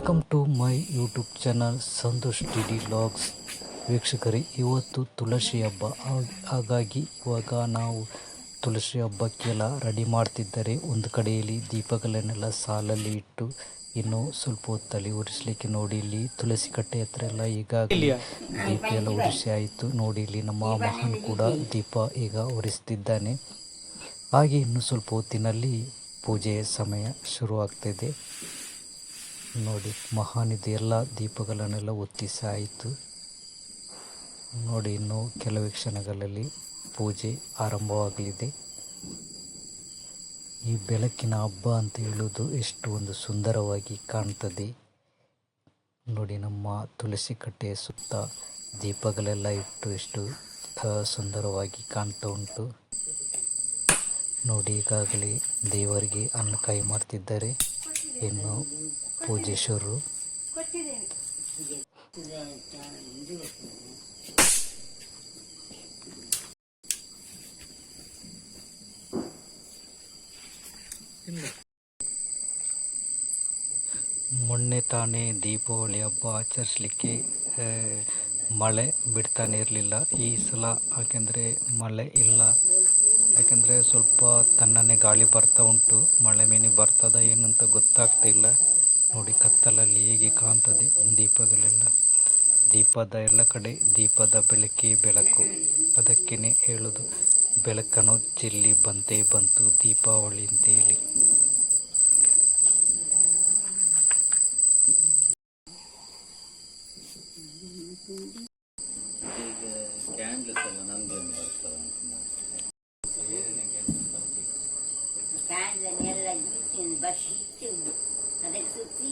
Welcome to my YouTube channel Santosh D logs. ವೀಕ್ಷಕರೇ, ಇವತ್ತು ತುಳಸಿ ಹಬ್ಬ. ಹಾಗಾಗಿ ಇವಾಗ ನಾವು ತುಳಸಿ ಹಬ್ಬಕ್ಕೆಲ್ಲ ರೆಡಿ ಮಾಡ್ತಿದ್ದಾರೆ. ಒಂದು ಕಡೆಯಲ್ಲಿ ದೀಪಗಳನ್ನೆಲ್ಲ ಸಾಲಲ್ಲಿ ಇಟ್ಟು ಇನ್ನು ಸ್ವಲ್ಪ ಹೊತ್ತಲ್ಲಿ ಉರಿಸಲಿಕ್ಕೆ. ನೋಡಿ, ಇಲ್ಲಿ ತುಳಸಿ ಕಟ್ಟೆ ಹತ್ರ ಎಲ್ಲ ಈಗಾಗಲೇ ದೀಪ ಎಲ್ಲ ಉರಿಸಿ ಆಯಿತು. ನೋಡಿ, ಇಲ್ಲಿ ನಮ್ಮ ಮಹಾನ್ ಕೂಡ ದೀಪ ಈಗ ಉರಿಸ್ತಿದ್ದಾನೆ. ಹಾಗೆ ಇನ್ನು ಸ್ವಲ್ಪ ಹೊತ್ತಿನಲ್ಲಿ ಪೂಜೆಯ ಸಮಯ ಶುರುವಾಗ್ತಿದೆ. ನೋಡಿ, ಮಹಾನಿದು ಎಲ್ಲ ದೀಪಗಳನ್ನೆಲ್ಲ ಹೊತ್ತಿಸಿ ಆಯಿತು. ನೋಡಿ, ಇನ್ನು ಕೆಲವೇ ಕ್ಷಣಗಳಲ್ಲಿ ಪೂಜೆ ಆರಂಭವಾಗಲಿದೆ. ಈ ಬೆಳಕಿನ ಹಬ್ಬ ಅಂತ ಹೇಳೋದು ಎಷ್ಟು ಒಂದು ಸುಂದರವಾಗಿ ಕಾಣ್ತದೆ. ನೋಡಿ, ನಮ್ಮ ತುಳಸಿ ಕಟ್ಟೆಯ ಸುತ್ತ ದೀಪಗಳೆಲ್ಲ ಇಟ್ಟು ಎಷ್ಟು ಸುಂದರವಾಗಿ ಕಾಣ್ತಾ ಉಂಟು. ನೋಡಿ, ಈಗಾಗಲೇ ದೇವರಿಗೆ ಅನ್ನಕಾಯಿ ಮಾಡ್ತಿದ್ದಾರೆ. ಇನ್ನು ಪೂಜೆ ಶುರು. ಮೊನ್ನೆ ತಾನೇ ದೀಪಾವಳಿ ಹಬ್ಬ ಆಚರಿಸಲಿಕ್ಕೆ ಮಳೆ ಬಿಡ್ತಾನೆ ಇರಲಿಲ್ಲ. ಈ ಸಲ ಯಾಕೆಂದರೆ ಮಳೆ ಇಲ್ಲ. ಯಾಕೆಂದರೆ ಸ್ವಲ್ಪ ತಣ್ಣನೆ ಗಾಳಿ ಬರ್ತಾ ಉಂಟು. ಮಳೆ ಮೇನೆ ಬರ್ತದ ಏನಂತ ಗೊತ್ತಾಗ್ತಿಲ್ಲ. ನೋಡಿ, ಕತ್ತಲಲ್ಲಿ ಹೇಗೆ ಕಾಣ್ತದೆ ದೀಪಗಳೆಲ್ಲ. ದೀಪದ ಎಲ್ಲ ಕಡೆ ದೀಪದ ಬೆಳಕೇ ಬೆಳಕು. ಅದಕ್ಕೇ ಹೇಳೋದು, ಬೆಳಕನ್ನು ಚೆಲ್ಲಿ ಬಂತೇ ಬಂತು ದೀಪಾವಳಿ ಅಂತೇಳಿ. ಅದಕ್ಕೆ ಸುತ್ತಿ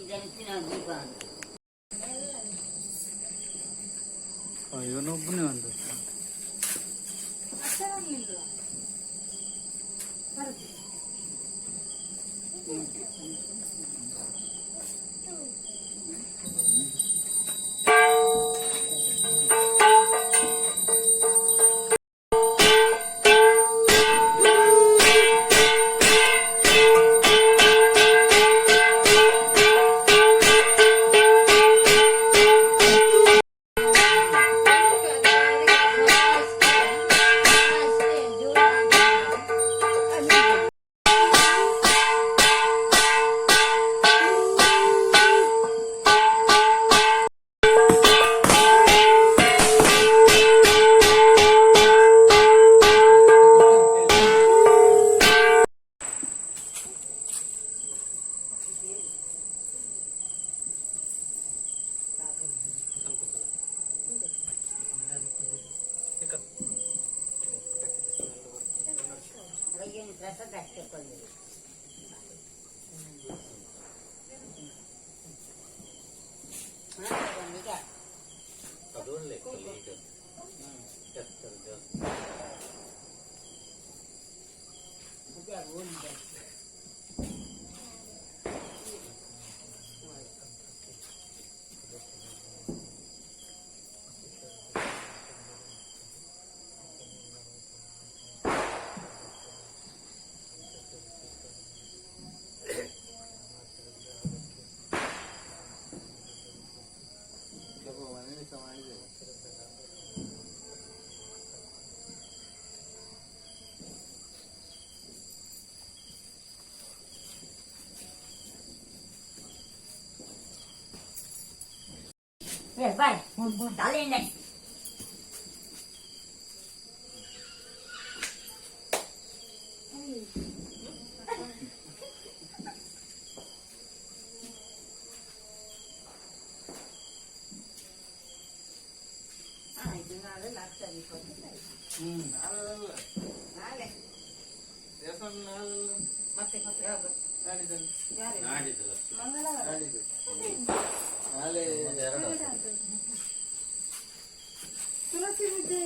ಇದನ್ನು ನಾವು ದೀಪ ಇವನೊಬ್ಬನೇ ಒಂದು vai, dale next. ತುಳಸಿ ಪೂಜೆ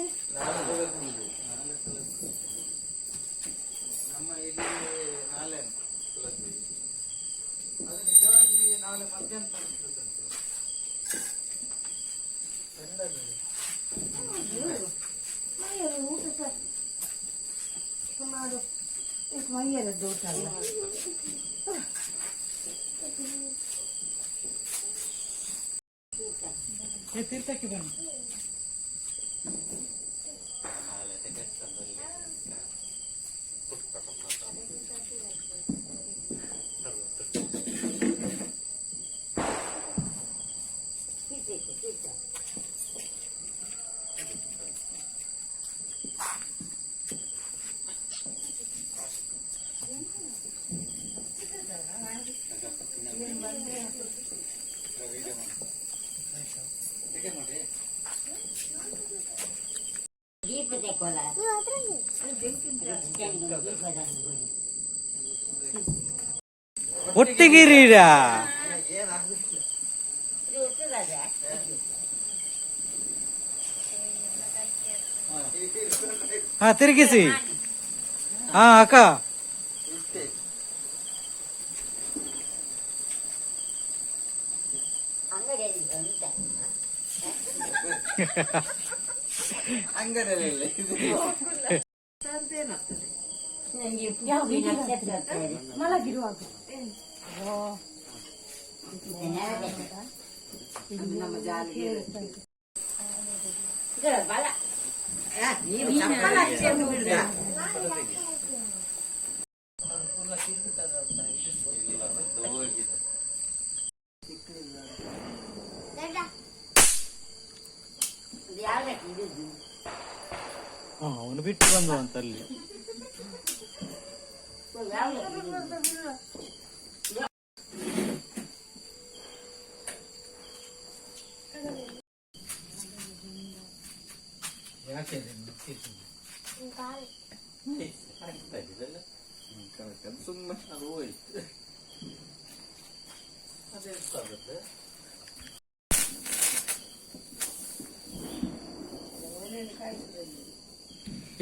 ನಮ್ಮ ಇಲ್ಲಿ ನಾಳೆ ತುಳಸಿ ಅದು ನಿಜವಾಗಿ ನಾಳೆ ಮಧ್ಯಾಹ್ನ ಊಟ ಸುಮಾರು ಮೈಯರದ್ದು ಊಟ ಅಲ್ಲ. ತೀರ್ಥಕ್ಕೆ ಬನ್ನಿ. ಒಟ್ಟಿಗಿರೀರಾ? ಹಾ, ತಿರುಗಿಸಿ. ಹಾ ಅಕ್ಕ, ಅವನು ಬಿಟ್ಟು ಬಂದು ಅಂತ ಅಲ್ಲಿ.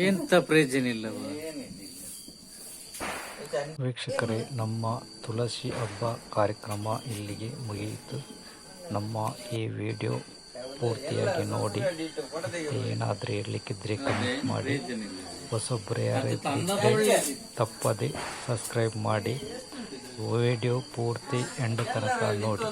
ಎಂತ ಪ್ರಯೋಜನ ಇಲ್ಲವ. ವೀಕ್ಷಕರೇ, ನಮ್ಮ ತುಳಸಿ ಹಬ್ಬ ಕಾರ್ಯಕ್ರಮ ಇಲ್ಲಿಗೆ ಮುಗಿಯಿತು. ನಮ್ಮ ಈ ವಿಡಿಯೋ ಪೂರ್ತಿಯಾಗಿ ನೋಡಿ, ಏನಾದರೂ ಇರಲಿಕ್ಕಿದ್ರೆ ಕಮೆಂಟ್ ಮಾಡಿ, ಹೊಸೊಬ್ಬರು ಯಾರಿದ್ರೆ ತಪ್ಪದೆ ಸಬ್ಸ್ಕ್ರೈಬ್ ಮಾಡಿ, ವಿಡಿಯೋ ಪೂರ್ತಿ ಎಂಡ್ ತನಕ ನೋಡಿ.